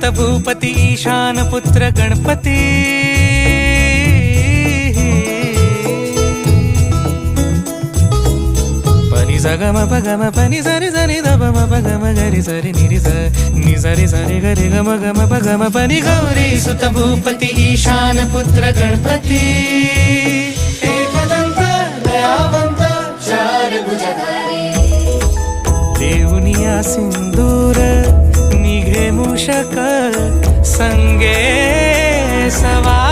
सुत भूपती ईशान पुत्र गणपती पनि सगम पगम पनि सरि सरि दपम पगम गरि सरि निरि स नि सरि सरि गरि गम गम पगम पनि गौरी सुत भूपती ईशान पुत्र गणपती एकदंत दयावंत चार भुजधारी देवनिया सिंदूर निघे मूषक संगे सवा